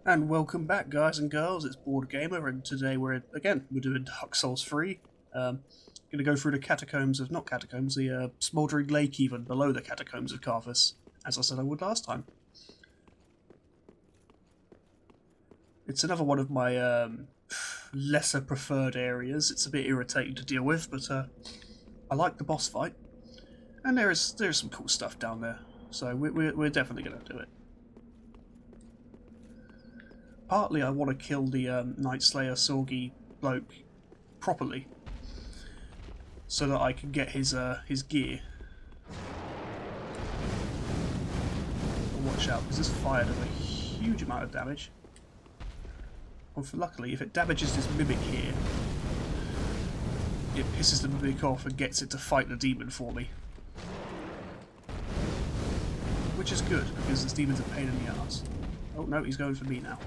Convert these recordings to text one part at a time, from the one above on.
And welcome back, guys and girls. It's Board Gamer, and today we're doing Dark Souls 3. Going to go through the catacombs of not catacombs, the Smouldering Lake, even below the catacombs of Carthus, as I said I would last time. It's another one of my lesser preferred areas. It's a bit irritating to deal with, but I like the boss fight, and there's some cool stuff down there. So we're definitely going to do it. Partly I want to kill the Night Slayer Sorgi bloke properly, so that I can get his gear. Watch out, because this fire does a huge amount of damage. Well, luckily, if it damages this mimic here, it pisses the mimic off and gets it to fight the demon for me. Which is good, because this demon's a pain in the ass. Oh no, he's going for me now.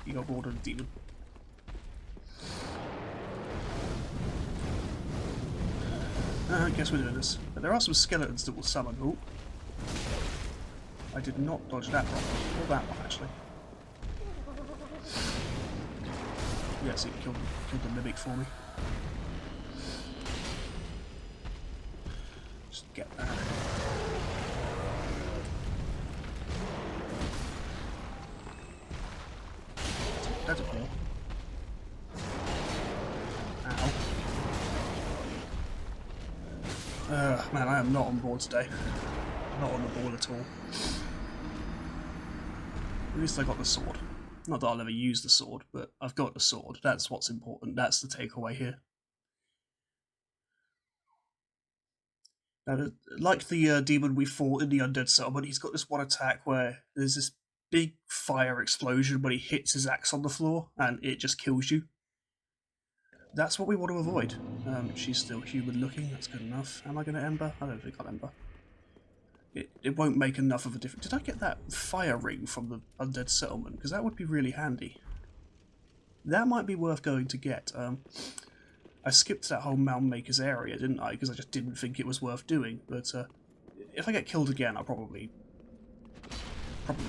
He got bored of the demon. I guess we're doing this. But there are some skeletons that will summon. Oh. I did not dodge that one. Or that one, actually. Yes, it killed the mimic for me. Just get that. That's a kill. Ow. Man, I am not on board today. Not on the board at all. At least I got the sword. Not that I'll ever use the sword, but I've got the sword. That's what's important. That's the takeaway here. Now, like the demon we fought in the Undead Settlement, he's got this one attack where there's this big fire explosion when he hits his axe on the floor, and it just kills you. That's what we want to avoid. She's still human looking, that's good enough. Am I going to Ember? I don't think I'll Ember. It won't make enough of a difference. Did I get that fire ring from the Undead Settlement? Because that would be really handy. That might be worth going to get. I skipped that whole Mound Maker's area, didn't I? Because I just didn't think it was worth doing. But if I get killed again, I'll probably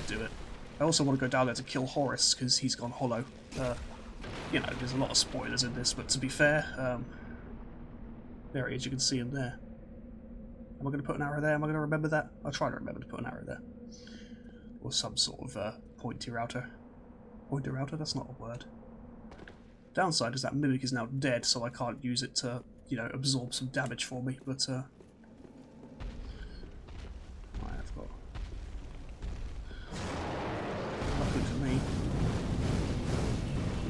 do it. I also want to go down there to kill Horus, because he's gone hollow. You know, there's a lot of spoilers in this, but to be fair, there he is, you can see him there. Am I going to put an arrow there? Am I going to remember that? I'll try to remember to put an arrow there. Or some sort of pointy router. Pointy router? That's not a word. Downside is that Mimic is now dead, so I can't use it to, you know, absorb some damage for me, but I have got... Luckily for me,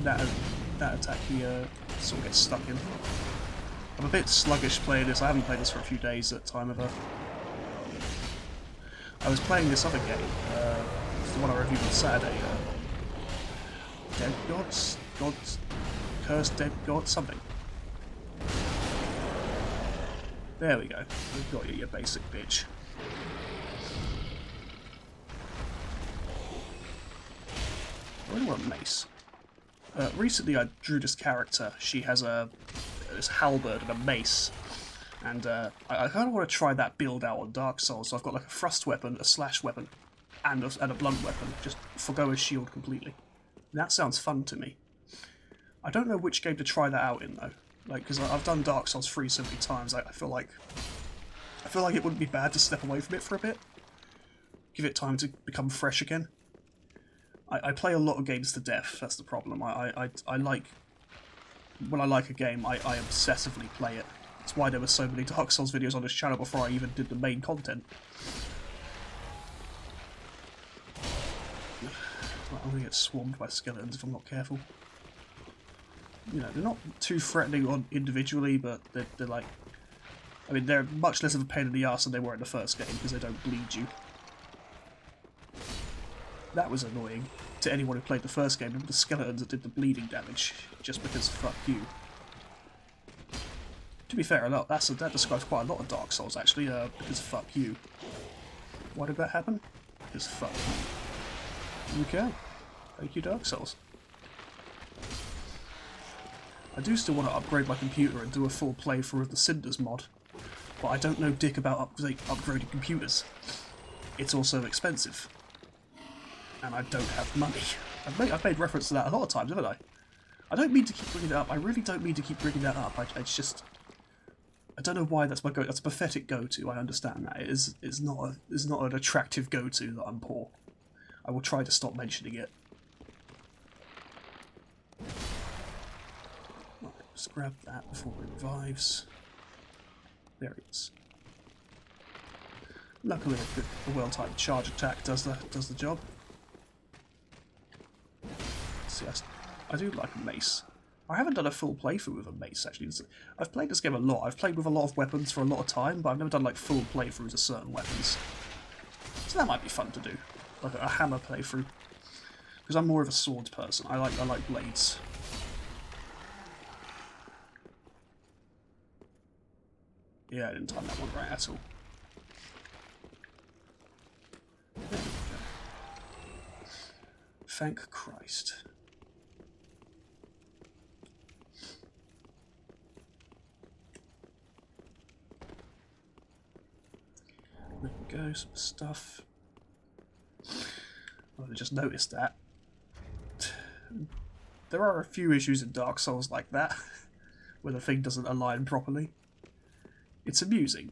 that attack he sort of gets stuck in. I'm a bit sluggish playing this. I haven't played this for a few days at the time of I was playing this other game, it's the one I reviewed on Saturday, Dead Gods? Cursed Dead God? Something. There we go. We've got you basic bitch. I really want a mace. Recently I drew this character. She has this halberd and a mace. And I kind of want to try that build out on Dark Souls. So I've got like a thrust weapon, a slash weapon, and a blunt weapon. Just forgo his shield completely. That sounds fun to me. I don't know which game to try that out in though. Like, because I've done Dark Souls 3 so many times, I feel like it wouldn't be bad to step away from it for a bit. Give it time to become fresh again. I play a lot of games to death, that's the problem. I like... When I like a game, I obsessively play it. That's why there were so many Dark Souls videos on this channel before I even did the main content. I'm gonna get swarmed by skeletons if I'm not careful. You know, they're not too threatening on individually, but they're like... I mean, they're much less of a pain in the arse than they were in the first game, because they don't bleed you. That was annoying to anyone who played the first game, and the skeletons that did the bleeding damage, just because fuck you. To be fair, that describes quite a lot of Dark Souls, actually, because fuck you. Why did that happen? Because fuck you. Okay. Thank you, Dark Souls. I do still want to upgrade my computer and do a full playthrough of the Cinders mod, but I don't know dick about upgrading computers. It's also expensive, and I don't have money. I've made reference to that a lot of times, haven't I? I don't mean to keep bringing it up. I really don't mean to keep bringing that up. It's just... I don't know why that's my go. That's a pathetic go-to. I understand that. It's not an attractive go-to that I'm poor. I will try to stop mentioning it. Right, just grab that before it revives. There it is. Luckily, a well-timed charge attack does the job. See, I do like a mace. I haven't done a full playthrough with a mace, actually. I've played this game a lot. I've played with a lot of weapons for a lot of time, but I've never done like full playthroughs of certain weapons. So that might be fun to do, like a hammer playthrough. Because I'm more of a sword person. I like blades. Yeah, I didn't time that one right at all. There we go. Thank Christ. There we go, some stuff. Well, I just noticed that. There are a few issues in Dark Souls like that, where the thing doesn't align properly. It's amusing.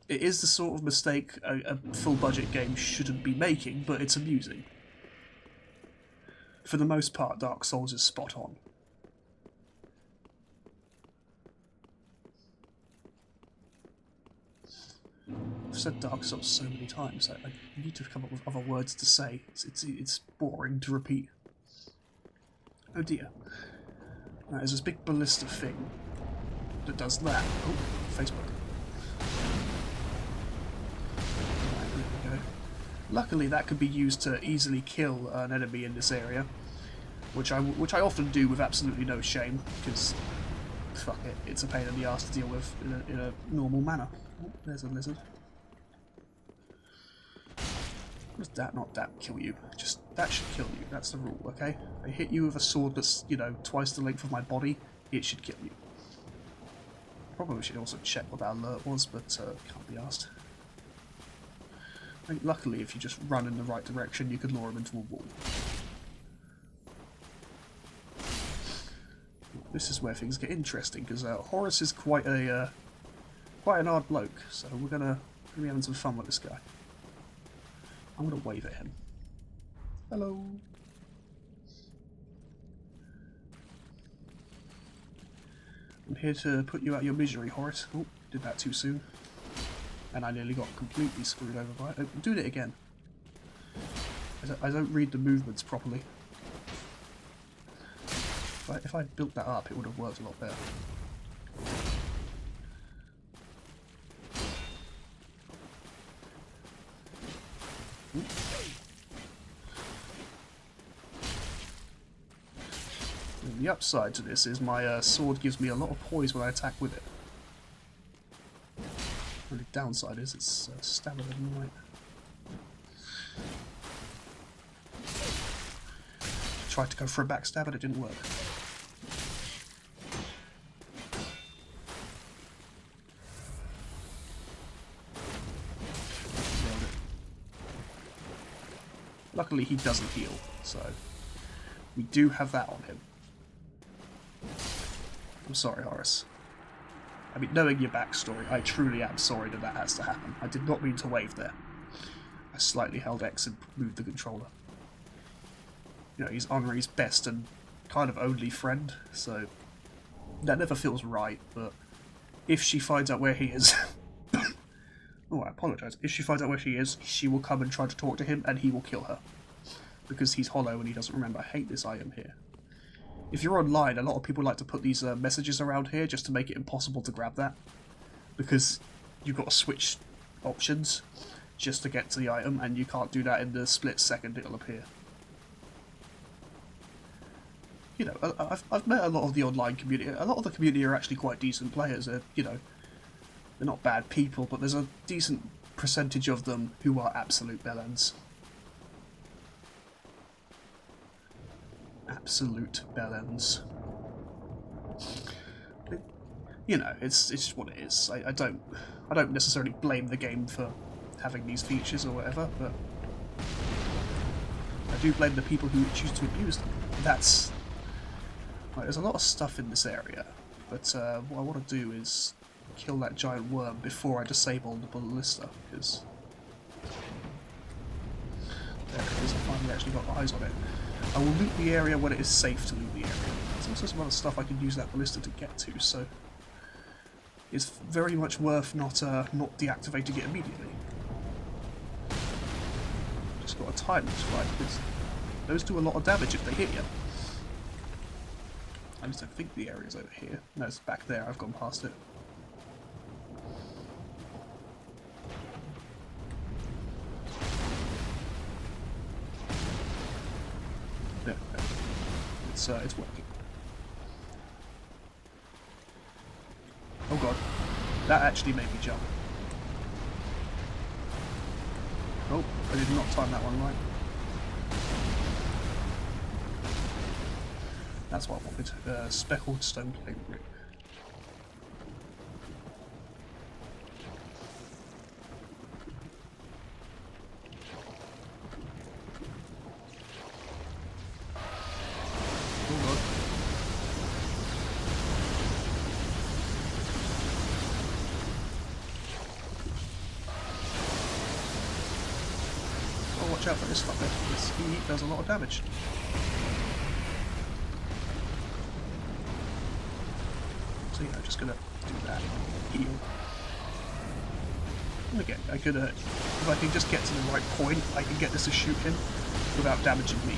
It is the sort of mistake a full-budget game shouldn't be making, but it's amusing. For the most part, Dark Souls is spot on. I've said Dark Souls so many times, I need to come up with other words to say. It's boring to repeat. Oh dear. Now, there's this big ballista thing that does that. Oh, Facebook. Right, there we go. Luckily, that could be used to easily kill an enemy in this area, which I often do with absolutely no shame, because fuck it, it's a pain in the ass to deal with in a normal manner. Oh, there's a lizard. Does that not kill you? Just that should kill you. That's the rule, okay? I hit you with a sword that's, you know, twice the length of my body. It should kill you. Probably should also check what that alert was, but can't be asked. I think luckily, if you just run in the right direction, you could lure him into a wall. This is where things get interesting because Horace is quite an odd bloke, so we're gonna be having some fun with this guy. I'm gonna wave at him. Hello. I'm here to put you out of your misery, Horace. Oh, did that too soon. And I nearly got completely screwed over by it. Oh, I'm doing it again. I don't read the movements properly. If I'd built that up, it would have worked a lot better. Ooh. And the upside to this is my sword gives me a lot of poise when I attack with it. The only downside is it's stamina and light. Tried to go for a backstab, but it didn't work. Luckily, he doesn't heal, so we do have that on him. I'm sorry, Horace. I mean, knowing your backstory, I truly am sorry that has to happen. I did not mean to wave there. I slightly held X and moved the controller. You know, he's Henri's best and kind of only friend, so that never feels right, but if she finds out where he is... Oh, I apologise. If she finds out where she is, she will come and try to talk to him, and he will kill her. Because he's hollow and he doesn't remember. I hate this item here. If you're online, a lot of people like to put these messages around here just to make it impossible to grab that. Because you've got to switch options just to get to the item, and you can't do that in the split second it'll appear. You know, I've met a lot of the online community. A lot of the community are actually quite decent players. You know, they're not bad people, but there's a decent percentage of them who are absolute bellends. Absolute bellends. You know, it's just what it is. I don't necessarily blame the game for having these features or whatever, but do blame the people who choose to abuse them. That's... Right, there's a lot of stuff in this area, but what I want to do is kill that giant worm before I disable the ballista, because... There it is, I finally actually got eyes on it. I will loot the area when it is safe to loot the area. There's also some other stuff I can use that ballista to get to, so... It's very much worth not deactivating it immediately. Just got to time this right, because those do a lot of damage if they hit you. I just don't think the area's over here. No, it's back there. I've gone past it. There we go. It's working. Oh god, that actually made me jump. Oh, I did not time that one right. That's what I wanted. Speckled stone plate brick. Oh god. Oh, watch out for this fucker. This heat does a lot of damage. So yeah, I'm just gonna do that. Heal. And again, I could, if I can just get to the right point, I can get this to shoot him without damaging me.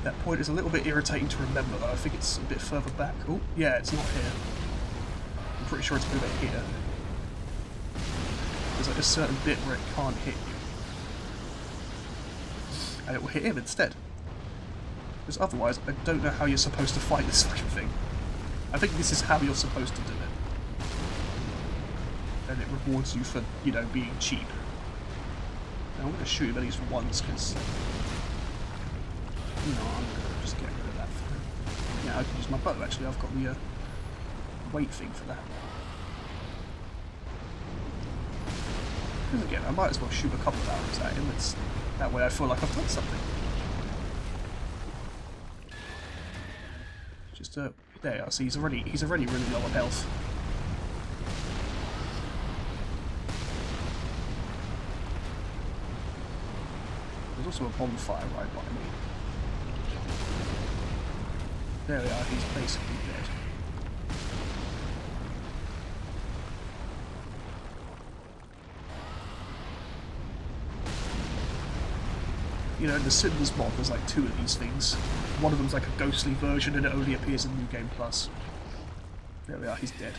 That point is a little bit irritating to remember though. I think it's a bit further back. Oh, yeah, it's not here. I'm pretty sure it's over here. There's like a certain bit where it can't hit you. And it will hit him instead. Because otherwise, I don't know how you're supposed to fight this fucking thing. I think this is how you're supposed to do it. And it rewards you for, you know, being cheap. Now, I'm going to shoot him at least once, because... No, I'm going to just get rid of that for him. Yeah, I can use my bow, actually. I've got the weight thing for that. Because again, I might as well shoot a couple of arrows at him. That way I feel like I've done something. Just, there you are. See, he's already really low on health. There's also a bonfire right by me. There we are, he's basically dead. You know, in the Cinders mod, there's like 2 of these things. One of them's like a ghostly version and it only appears in New Game Plus. There we are, he's dead.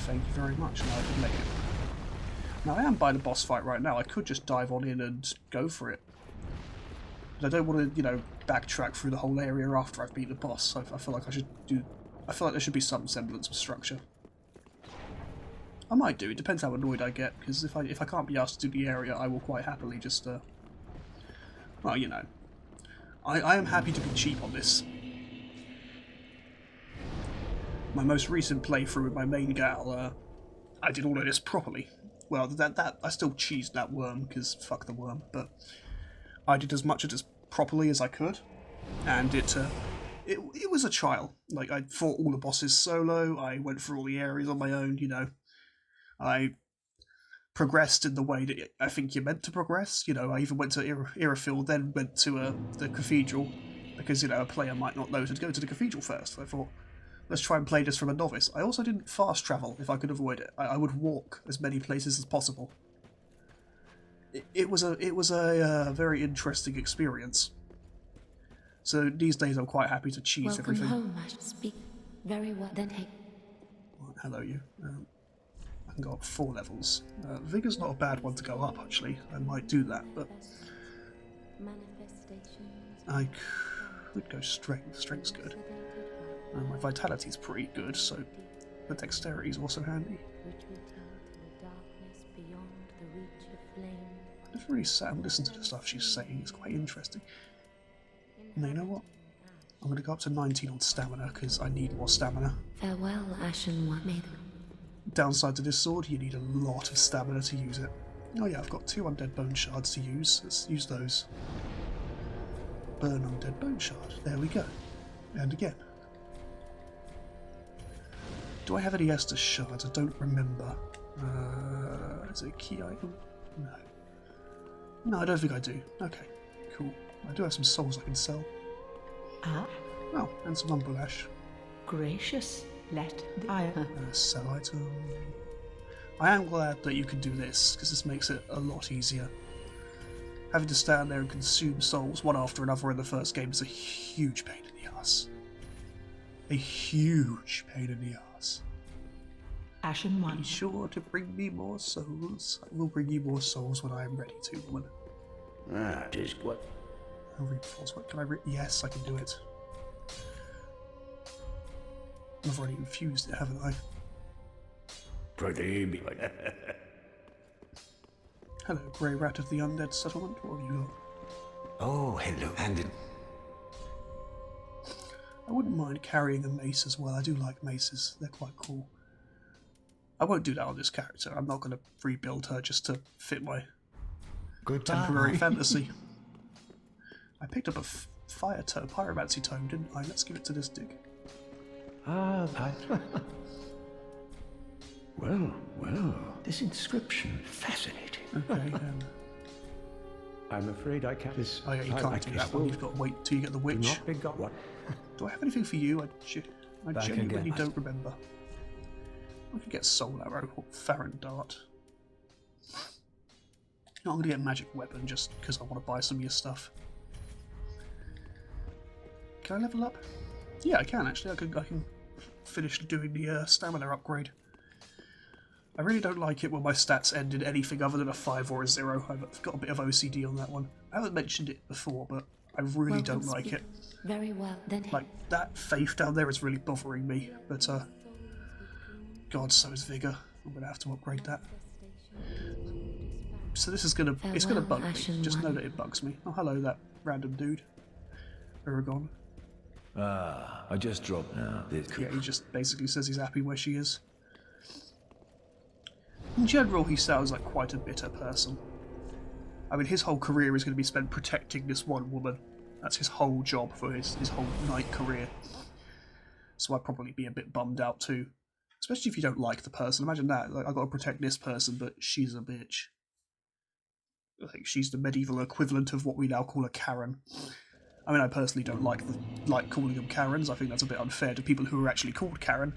Thank you very much. No, I didn't make it. Now, I am by the boss fight right now. I could just dive on in and go for it. But I don't want to, you know, backtrack through the whole area after I've beat the boss. I feel like I should do... I feel like there should be some semblance of structure. I might do. It depends how annoyed I get, because if I can't be asked to do the area, I will quite happily just, well, you know. I am happy to be cheap on this. My most recent playthrough with my main gal, I did all of this properly. Well, that I still cheesed that worm, because fuck the worm, but I did as much of this properly as I could, and it was a trial. Like, I fought all the bosses solo, I went through all the areas on my own, you know. I progressed in the way that I think you're meant to progress. You know, I even went to Irofield, then went to the cathedral, because, you know, a player might not know to go to the cathedral first. I thought, let's try and play this from a novice. I also didn't fast travel if I could avoid it. I would walk as many places as possible. It was a very interesting experience. So these days I'm quite happy to cheese everything. Welcome home, I should speak very well. Then hey. Right, hello you. I can go up 4 levels. Vigor's not a bad one to go up, actually. I might do that, but I could go strength. Strength's good. My vitality's pretty good, so the dexterity's also handy. I just really sat and listened to the stuff she's saying. It's quite interesting. And you know what? I'm going to go up to 19 on stamina, because I need more stamina. Farewell, Ashen One. May Downside to this sword, you need a lot of stamina to use it. Oh yeah, I've got 2 undead bone shards to use. Let's use those. Burn undead bone shard. There we go. And again. Do I have any Estus shards? I don't remember. Is it a key item? No. No, I don't think I do. Okay, cool. I do have some souls I can sell. Ah, Oh, and some umbulash. gracious. Let I. Sell item. I am glad that you can do this, because this makes it a lot easier. Having to stand there and consume souls one after another in the first game is a huge pain in the ass. A huge pain in the ass. Ashen Be one. sure to bring me more souls. I will bring you more souls when I am ready to, woman. Ah, 'tis what? I'll read false. What can I read? Yes, I can do it. I've already infused it, haven't I? Pretty. Hello, Grey Rat of the Undead Settlement. What have you got? Oh, hello, and I wouldn't mind carrying a mace as well. I do like maces. They're quite cool. I won't do that on this character. I'm not going to rebuild her just to fit my temporary fantasy. I picked up a fire tome, pyromancy tome, didn't I? Let's give it to this dig. Well, this inscription, fascinating. Okay, I'm afraid I can't. oh yeah, you can't do that one. You've got to wait till you get the witch. Not be got what? Do I have anything for you? I Back genuinely again. don't remember. I could get soul arrow or Farron dart. Not going to get magic weapon just because I want to buy some of your stuff. Can I level up? Yeah, I can actually. I can finish doing the stamina upgrade. I really don't like it when my stats end in anything other than a 5 or a 0. I've got a bit of OCD on that one. I haven't mentioned it before, but I really Well, don't then like speak it. Very well, then Like, that faith down there is really bothering me, but God, so is Vigor. I'm gonna have to upgrade that. So this is gonna, it's gonna Farewell, bug me. Ashen Just know One. that it bugs me. Oh, hello, that random dude. Aragon. I just dropped now. Yeah, he just basically says he's happy where she is. In general, he sounds like quite a bitter person. I mean, his whole career is going to be spent protecting this one woman. That's his whole job for his whole knight career. So I'd probably be a bit bummed out too. Especially if you don't like the person. Imagine that. Like, I've got to protect this person, but she's a bitch. Like, she's the medieval equivalent of what we now call a Karen. I mean, I personally don't like calling them Karens. I think that's a bit unfair to people who are actually called Karen.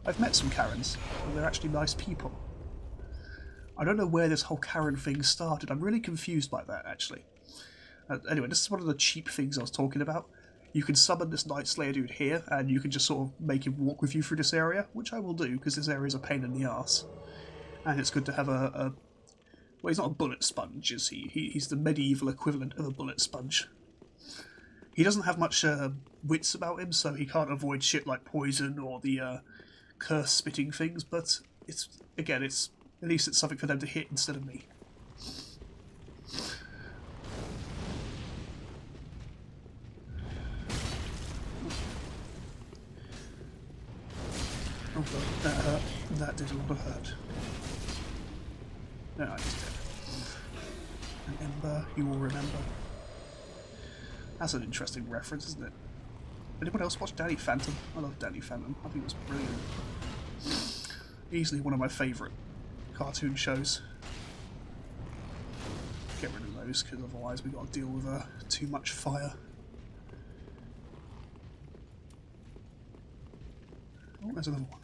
I've met some Karens, and they're actually nice people. I don't know where this whole Karen thing started. I'm really confused by that, actually. Anyway, this is one of the cheap things I was talking about. You can summon this Night Slayer dude here, and you can just sort of make him walk with you through this area, which I will do, because this area is a pain in the arse. And it's good to have well, he's not a bullet sponge, is he? He's the medieval equivalent of a bullet sponge. He doesn't have much wits about him, so he can't avoid shit like poison or the curse-spitting things, but it's at least it's something for them to hit instead of me. Oh god, that hurt. That did a lot of hurt. No, he's dead. An ember, you will remember. That's an interesting reference, isn't it? Anyone else watch Danny Phantom? I love Danny Phantom. I think it was brilliant. Easily one of my favourite cartoon shows. Get rid of those, because otherwise we've got to deal with too much fire. Oh, there's another one.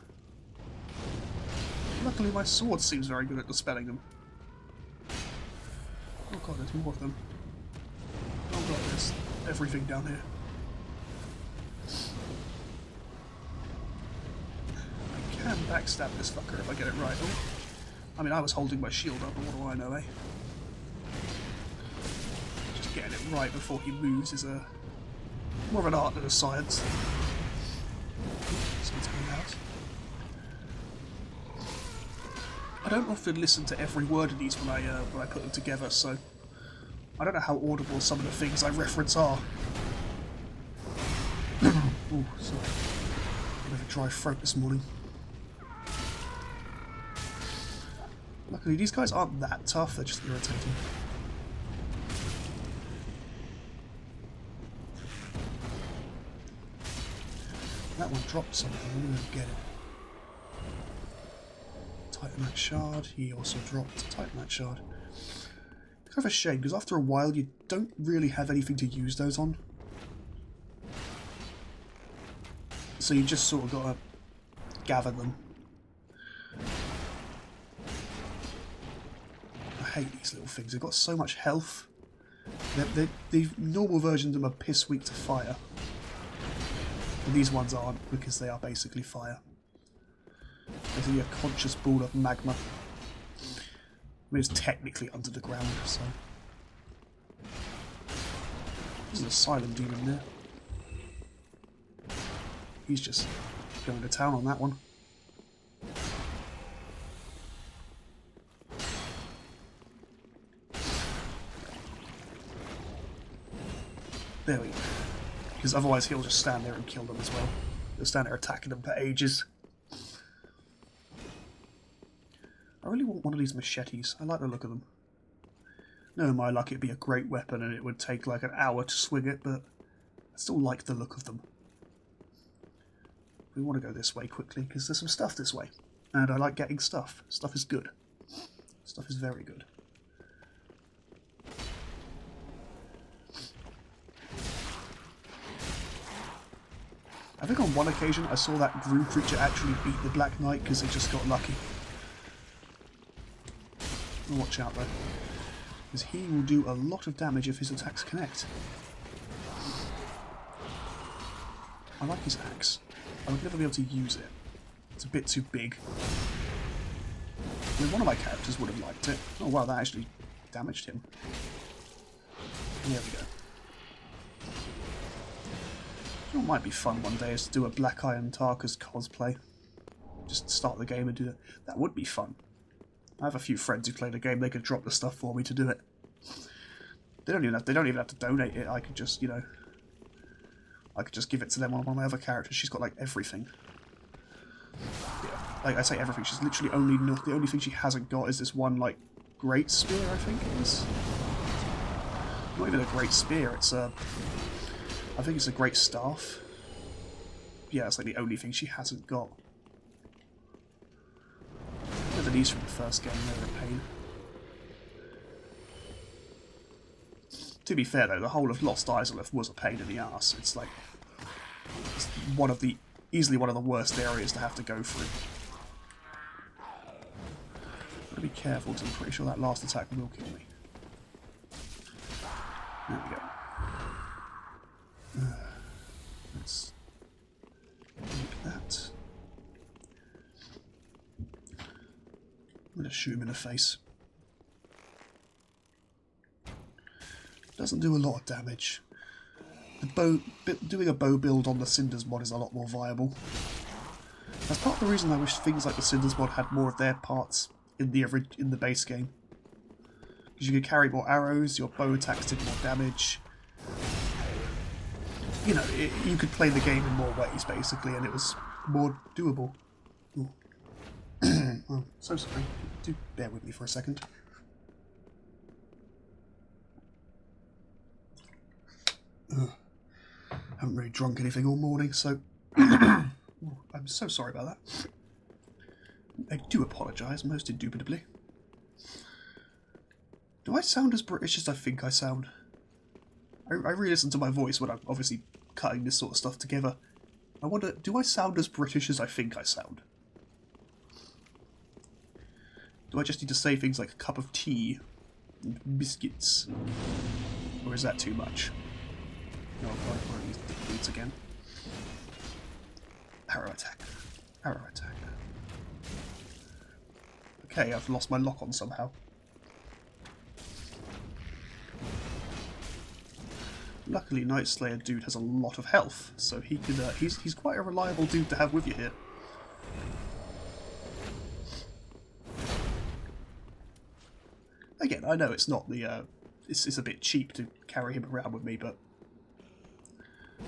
Luckily my sword seems very good at dispelling them. Oh god, there's more of them. Oh god, there's everything down here. I can backstab this fucker if I get it right. Oh. I mean, I was holding my shield up, but what do I know, eh? Just getting it right before he moves is more of an art than a science. Someone's coming out. I don't often listen to every word of these when I put them together, so I don't know how audible some of the things I reference are. Ooh, sorry. I have a dry throat this morning. Luckily, these guys aren't that tough, they're just irritating. That one dropped something, I'm gonna get it. Titanite shard, he also dropped a Titanite shard. Kind of a shame, because after a while you don't really have anything to use those on. So you just sort of gotta gather them. I hate these little things, they've got so much health. The normal versions of them are piss weak to fire. And these ones aren't, because they are basically fire. Basically a conscious ball of magma. I mean, it's technically under the ground, so... There's an asylum demon there. He's just going to town on that one. There we go. Because otherwise he'll just stand there and kill them as well. He'll stand there attacking them for ages. I really want one of these machetes. I like the look of them. Knowing my luck, it'd be a great weapon and it would take like an hour to swing it, but I still like the look of them. We want to go this way quickly because there's some stuff this way. And I like getting stuff. Stuff is good. Stuff is very good. I think on one occasion I saw that Groom creature actually beat the Black Knight because they just got lucky. Watch out though, because he will do a lot of damage if his attacks connect. I like his axe. I would never be able to use it. It's a bit too big. I mean, one of my characters would have liked it. Oh wow, that actually damaged him. There we go. You know what might be fun one day is to do a Black Iron Tarkus cosplay. Just start the game and do that. That would be fun. I have a few friends who play the game. They could drop the stuff for me to do it. They don't even have to donate it. I could just, you know, I could just give it to them on one of my other characters. She's got like everything. Yeah, like I say everything. She's literally the only thing she hasn't got is this one like great spear. I think it is. Not even a great spear. It's a. I think it's a great staff. Yeah, it's like the only thing she hasn't got. These from the first game, they're a pain. To be fair though, the whole of Lost Izalith was a pain in the arse. It's like it's easily one of the worst areas to have to go through. Gotta be careful because I'm pretty sure that last attack will kill me. There we go. Let's make that. I'm going to shoot him in the face. Doesn't do a lot of damage. Doing a bow build on the Cinders mod is a lot more viable. That's part of the reason I wish things like the Cinders mod had more of their parts in the base game. Because you could carry more arrows, your bow attacks did more damage. You know, you could play the game in more ways basically, and it was more doable. Ooh. Oh, so sorry. Do bear with me for a second. Haven't really drunk anything all morning, so I'm so sorry about that. I do apologise, most indubitably. Do I sound as British as I think I sound? I re-listen to my voice when I'm obviously cutting this sort of stuff together. I wonder, do I sound as British as I think I sound? Do I just need to say things like a cup of tea and biscuits? Or is that too much? No, I'm going to use the boots again. Arrow attack. Arrow attack. Okay, I've lost my lock on somehow. Luckily, Night Slayer dude has a lot of health, so he could. He's quite a reliable dude to have with you here. Again, I know it's not the. It's a bit cheap to carry him around with me, but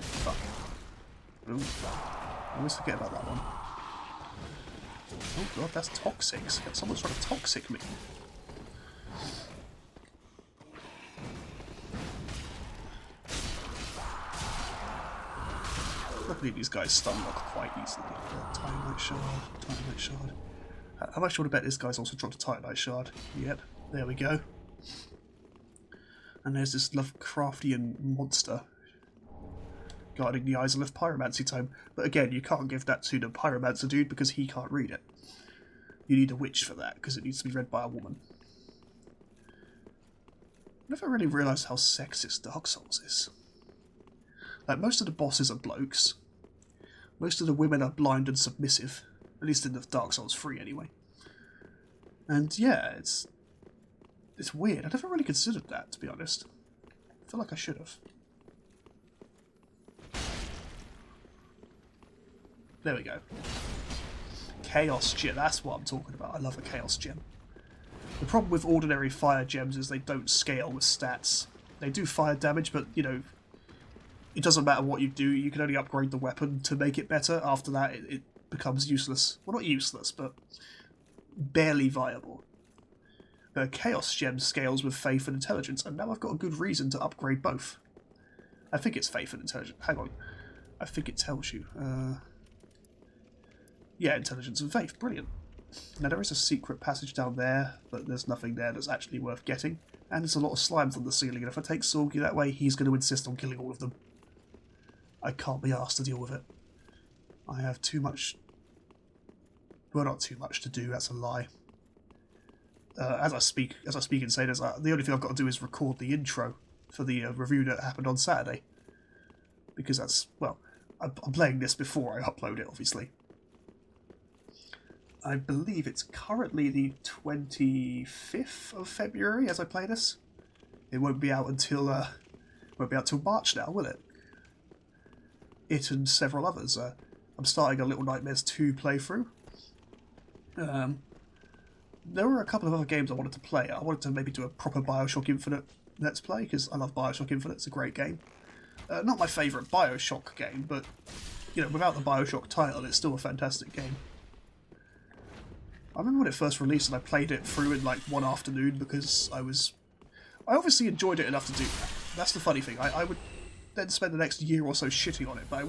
fuck. Ooh. I always forget about that one. Oh god, that's toxic. Someone's trying to toxic me. Luckily these guys stun lock quite easily. Titanite shard, Titanite shard. How much do you want to bet this guy's also dropped a Titanite shard? Yep, there we go. And there's this Lovecraftian monster guarding the Isle of Pyromancy Tome. But again, you can't give that to the Pyromancer dude because he can't read it. You need a witch for that because it needs to be read by a woman. I never really realised how sexist Dark Souls is. Like, most of the bosses are blokes. Most of the women are blind and submissive. At least in the Dark Souls 3 anyway. And yeah, it's weird. I never really considered that, to be honest. I feel like I should have. There we go. Chaos Gem, that's what I'm talking about. I love a Chaos Gem. The problem with ordinary fire gems is they don't scale with stats. They do fire damage, but, you know, it doesn't matter what you do. You can only upgrade the weapon to make it better. After that, it becomes useless. Well, not useless, but barely viable. Chaos Gem scales with Faith and Intelligence, and now I've got a good reason to upgrade both. I think it's Faith and Intelligence. Hang on. I think it tells you. Yeah, Intelligence and Faith. Brilliant. Now, there is a secret passage down there, but there's nothing there that's actually worth getting. And there's a lot of slimes on the ceiling, and if I take Sorgi that way, he's going to insist on killing all of them. I can't be asked to deal with it. I have too much... Well, not too much to do, that's a lie. As I speak and say this, the only thing I've got to do is record the intro for the review that happened on Saturday. Because that's, well, I'm playing this before I upload it, obviously. I believe it's currently the 25th of February as I play this. It won't be out until March now, will it? It and several others. I'm starting a Little Nightmares 2 playthrough. There were a couple of other games I wanted to play. I wanted to maybe do a proper Bioshock Infinite Let's Play, because I love Bioshock Infinite, it's a great game. Not my favourite Bioshock game, but, you know, without the Bioshock title, it's still a fantastic game. I remember when it first released and I played it through in like one afternoon because I obviously enjoyed it enough to do that. That's the funny thing. I would then spend the next year or so shitting on it, but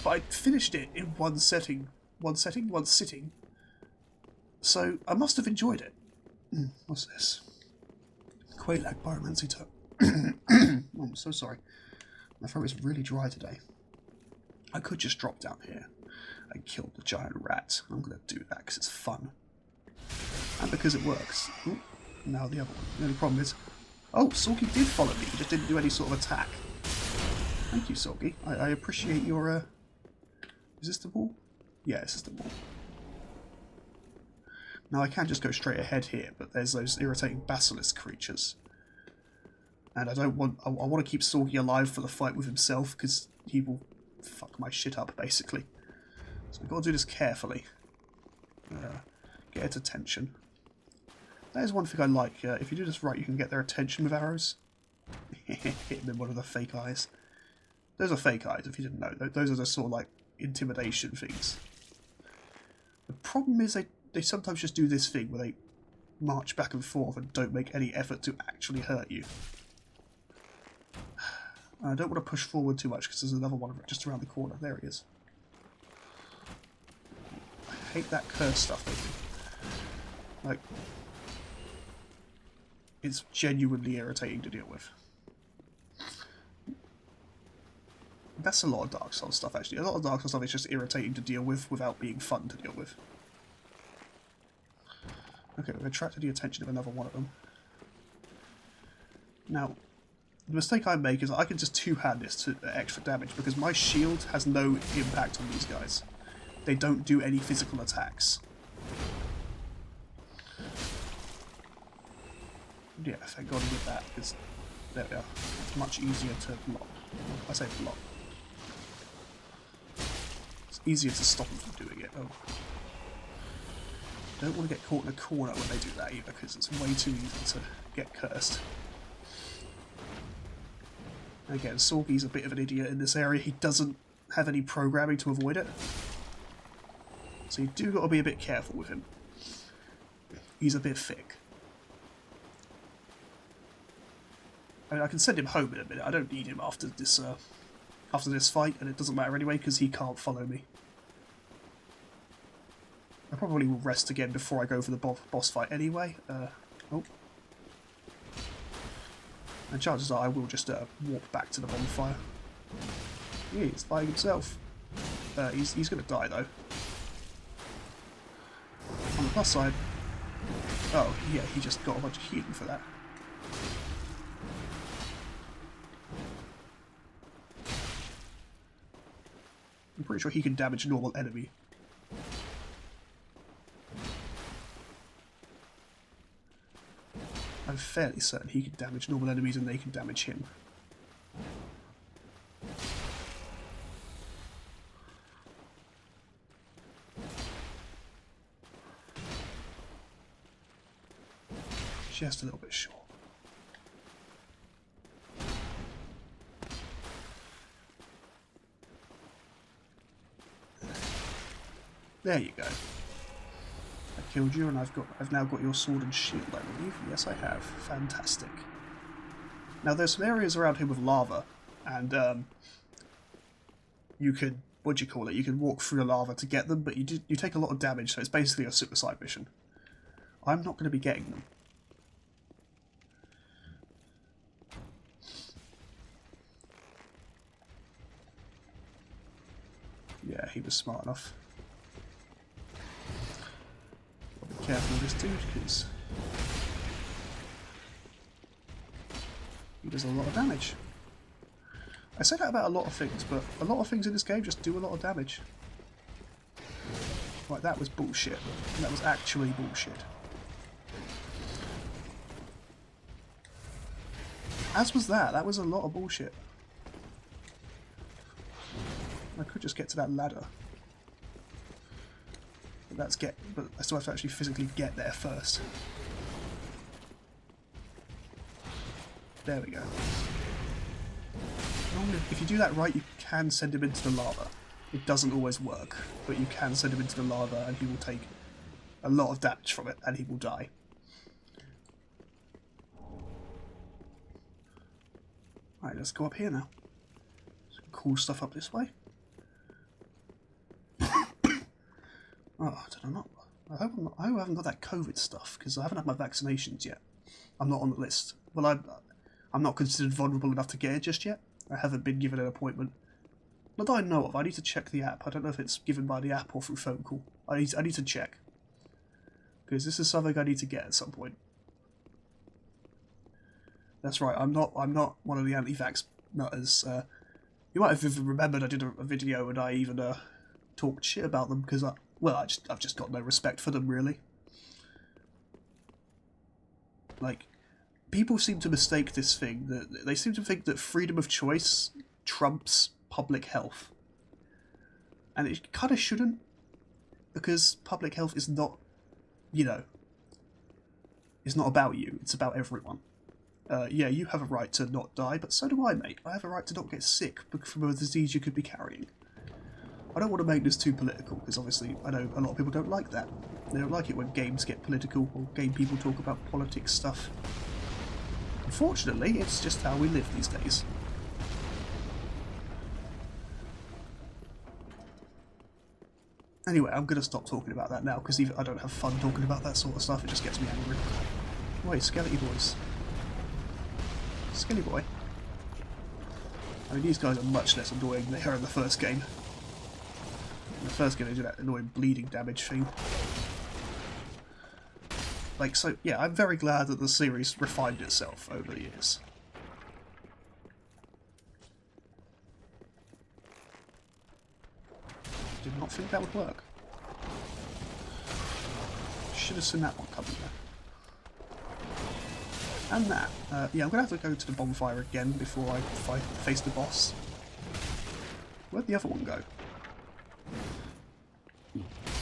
I finished it in one sitting. So I must have enjoyed it. What's this? Quelaag Pyromancy Tome. Oh, I'm so sorry. My throat is really dry today. I could just drop down here and kill the giant rat. I'm going to do that because it's fun. And because it works. Ooh, now the other one. The only problem is... Oh, Sorgi did follow me. He just didn't do any sort of attack. Thank you, Sorgi. I appreciate your... Is this the wall? Yeah, this is the wall. Now I can just go straight ahead here, but there's those irritating basilisk creatures. And I don't want... I want to keep Sorgi alive for the fight with himself, because he will fuck my shit up, basically. So we've got to do this carefully. Get its attention. That is one thing I like. If you do this right, you can get their attention with arrows. Hit them in one of the fake eyes. Those are fake eyes, if you didn't know. Those are the sort of like intimidation things. The problem is they sometimes just do this thing where they march back and forth and don't make any effort to actually hurt you. I don't want to push forward too much because there's another one just around the corner. There he is. I hate that curse stuff they do. Like, it's genuinely irritating to deal with. That's a lot of Dark Souls stuff, actually. A lot of Dark Souls stuff is just irritating to deal with without being fun to deal with. Okay, we've attracted the attention of another one of them. Now, the mistake I make is I can just two-hand this to extra damage because my shield has no impact on these guys. They don't do any physical attacks. Yeah, thank God I did that, because there we are. It's much easier to block. I say block. It's easier to stop them from doing it. Oh. Don't want to get caught in a corner when they do that either, because it's way too easy to get cursed. Again, Sorgi's a bit of an idiot in this area. He doesn't have any programming to avoid it. So you do got to be a bit careful with him. He's a bit thick. I mean, I can send him home in a minute. I don't need him after this fight, and it doesn't matter anyway because he can't follow me. I probably will rest again before I go for the boss fight anyway. Oh. And chances are I will just walk back to the bonfire. Yeah, he's fighting himself. He's going to die though. On the plus side... Oh, yeah, he just got a bunch of healing for that. I'm pretty sure he can damage a normal enemy. I'm fairly certain he can damage normal enemies and they can damage him. Just a little bit short. There you go. I killed you, and I've now got your sword and shield, I believe. Yes, I have. Fantastic. Now, there's some areas around here with lava, and you can, what do you call it? You can walk through the lava to get them, but you take a lot of damage, so it's basically a suicide mission. I'm not going to be getting them. Yeah, he was smart enough. Be careful with this dude, because he does a lot of damage. I say that about a lot of things, but a lot of things in this game just do a lot of damage. Right, that was bullshit. That was actually bullshit. As was that. That was a lot of bullshit. I could just get to that ladder. But I still have to actually physically get there first. There we go. Normally, if you do that right, you can send him into the lava. It doesn't always work, but you can send him into the lava and he will take a lot of damage from it and he will die. Alright, let's go up here now. Some cool stuff up this way. Oh, I don't know. I hope I haven't got that COVID stuff, because I haven't had my vaccinations yet. I'm not on the list. Well, I'm not considered vulnerable enough to get it just yet. I haven't been given an appointment. Not that I know of. I need to check the app. I don't know if it's given by the app or through phone call. I need to check. Because this is something I need to get at some point. That's right, I'm not one of the anti-vax nutters. You might have even remembered I did a video and I even talked shit about them because I've just got no respect for them, really. Like, people seem to mistake this thing, that they seem to think that freedom of choice trumps public health. And it kind of shouldn't, because public health is not, you know, it's not about you, it's about everyone. Yeah, you have a right to not die, but so do I, mate. I have a right to not get sick from a disease you could be carrying. I don't want to make this too political, because obviously I know a lot of people don't like that. They don't like it when games get political, or game people talk about politics stuff. Unfortunately, it's just how we live these days. Anyway, I'm going to stop talking about that now, because I don't have fun talking about that sort of stuff, it just gets me angry. Wait, Skelly boys. Skelly boy. I mean, these guys are much less annoying than they are in the first game. In the first game, they do that annoying bleeding damage thing. Like, so, yeah, I'm very glad that the series refined itself over the years. Did not think that would work. Should have seen that one coming there. And that. Yeah, I'm going to have to go to the bonfire again before I face the boss. Where'd the other one go?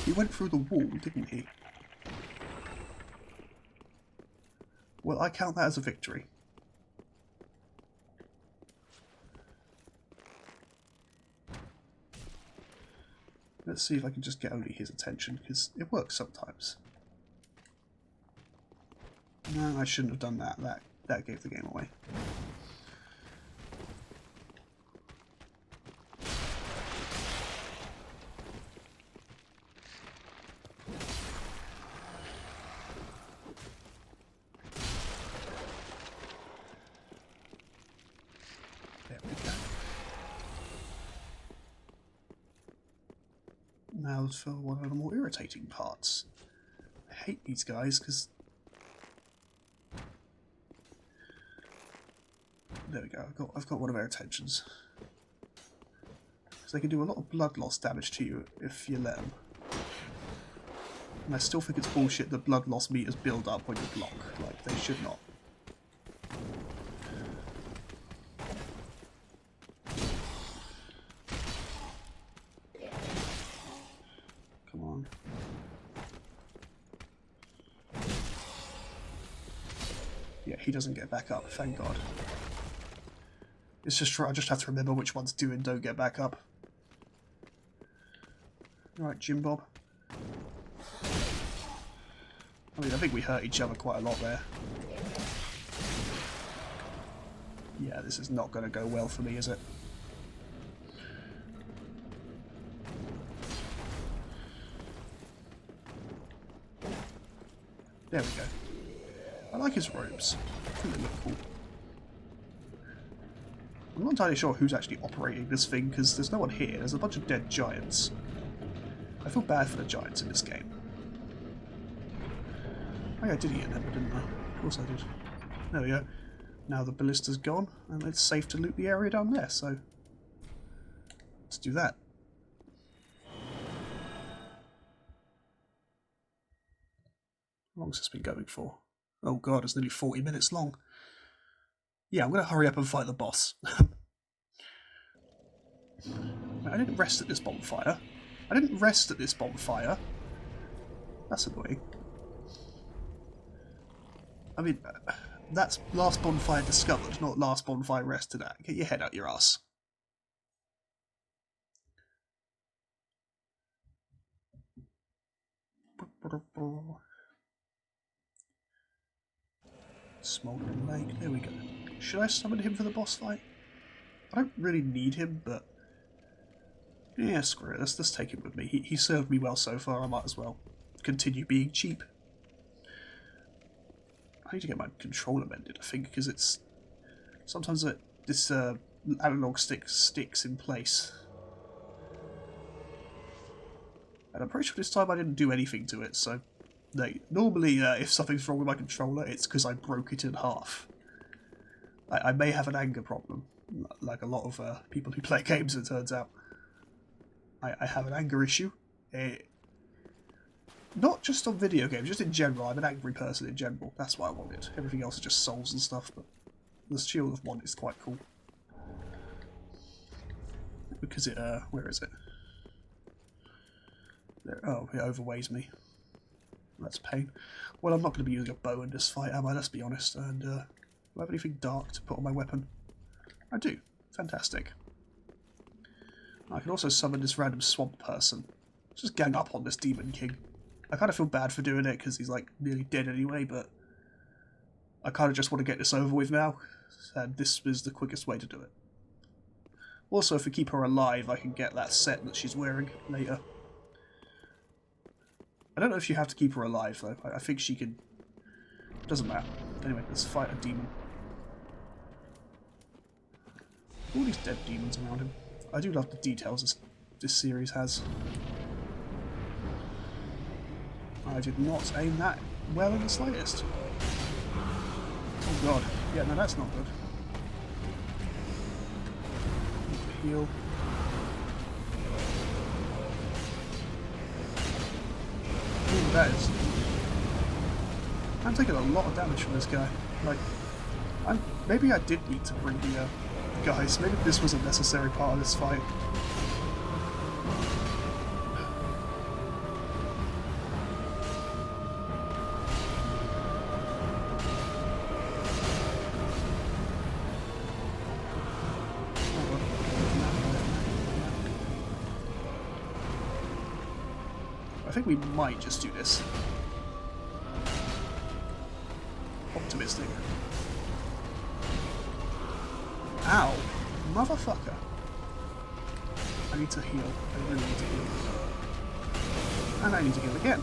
He went through the wall, didn't he? Well, I count that as a victory. Let's see if I can just get only his attention, because it works sometimes. No, I shouldn't have done that. That gave the game away. There we go. Now for one of the more irritating parts. I hate these guys because... There we go, I've got one of their attentions. Because they can do a lot of blood loss damage to you if you let them. And I still think it's bullshit that blood loss meters build up when you block. Like, they should not. Come on. Yeah, he doesn't get back up, thank God. It's just I just have to remember which ones do and don't get back up. Alright, Jim Bob. I mean, I think we hurt each other quite a lot there. Yeah, this is not going to go well for me, is it? There we go. I like his robes. I think they look cool. I'm not entirely sure who's actually operating this thing, because there's no one here. There's a bunch of dead giants. I feel bad for the giants in this game. Oh yeah, I did eat an ember, didn't I? Of course I did. There we go. Now the ballista's gone, and it's safe to loot the area down there, so... let's do that. How long's this been going for? Oh god, it's nearly 40 minutes long. Yeah, I'm going to hurry up and fight the boss. I didn't rest at this bonfire. That's annoying. I mean, that's last bonfire discovered, not last bonfire rested at. Get your head out your ass. Smouldering Lake, there we go. Should I summon him for the boss fight? I don't really need him, but... yeah, screw it, let's take him with me. He served me well so far, I might as well continue being cheap. I need to get my controller mended, I think, because it's... sometimes this analog stick sticks in place. And I'm pretty sure this time I didn't do anything to it, so... like, normally, if something's wrong with my controller, it's because I broke it in half. I may have an anger problem, like a lot of people who play games, it turns out. I have an anger issue. Not just on video games, just in general. I'm an angry person in general. That's why I want it. Everything else is just souls and stuff, but the Shield of Want is quite cool. Because it, where is it? There, oh, it overweighs me. That's pain. Well, I'm not going to be using a bow in this fight, am I? Let's be honest. And, do I have anything dark to put on my weapon? I do. Fantastic. I can also summon this random swamp person. Just gang up on this Demon King. I kind of feel bad for doing it, because he's, like, nearly dead anyway, but... I kind of just want to get this over with now, and this is the quickest way to do it. Also, if we keep her alive, I can get that set that she's wearing later. I don't know if you have to keep her alive, though. I think she can... doesn't matter. Anyway, let's fight a demon. All these dead demons around him. I do love the details this series has. I did not aim that well in the slightest. Oh god. Yeah, no, that's not good. Heal. Ooh, that is... I'm taking a lot of damage from this guy. Like, maybe I did need to bring the guys. Maybe this was a necessary part of this fight. think we might just do this. Optimistic. Ow! Motherfucker. I need to heal. I really need to heal. And I need to heal again.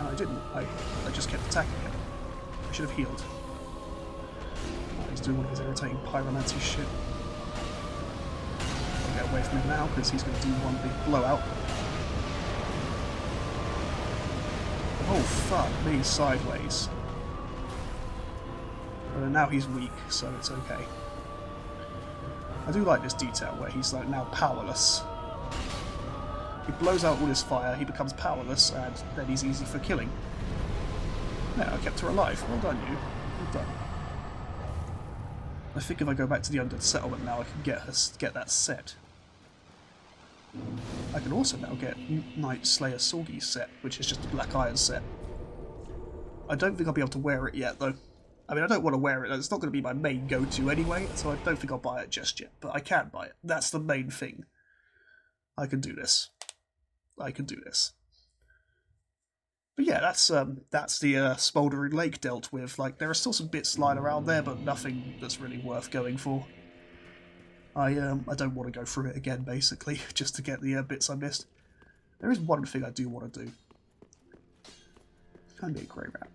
And I didn't. I just kept attacking him. I should have healed. Oh, he's doing one of his irritating pyromancy shit. I'll get away from him now because he's going to do one big blowout. Oh fuck me, sideways. Now he's weak, so it's okay. I do like this detail where he's like now powerless. He blows out all his fire, he becomes powerless, and then he's easy for killing. Yeah, I kept her alive. Well done, you. Well done. I think if I go back to the Undead Settlement now, I can get that set. I can also now get Night Slayer Sorgi's set, which is just a black iron set. I don't think I'll be able to wear it yet, though. I mean, I don't want to wear it. It's not going to be my main go-to anyway, so I don't think I'll buy it just yet. But I can buy it. That's the main thing. I can do this. I can do this. But yeah, that's the Smouldering Lake dealt with. Like, there are still some bits lying around there, but nothing that's really worth going for. I don't want to go through it again, basically, just to get the bits I missed. There is one thing I do want to do. Can be a grey rat.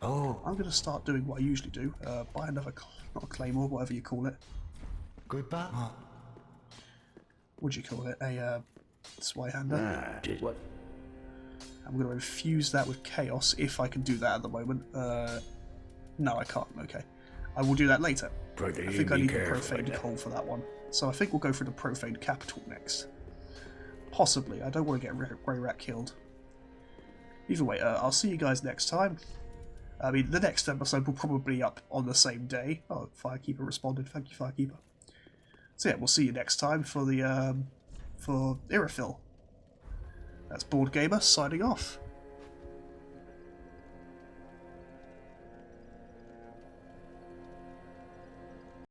Oh, I'm going to start doing what I usually do. Buy another, not a claymore, whatever you call it. goodbye. What do you call it? A Zwiehander. What? I'm going to infuse that with chaos if I can do that at the moment. No, I can't. Okay. I will do that later. I think I need the profaned coal for that one. So I think we'll go for the profaned capital next. Possibly. I don't want to get Grey Rat killed. Either way, I'll see you guys next time. I mean, the next episode will probably be up on the same day. Oh, Firekeeper responded. Thank you, Firekeeper. So yeah, we'll see you next time for the for Irithil. That's Board Gamer signing off.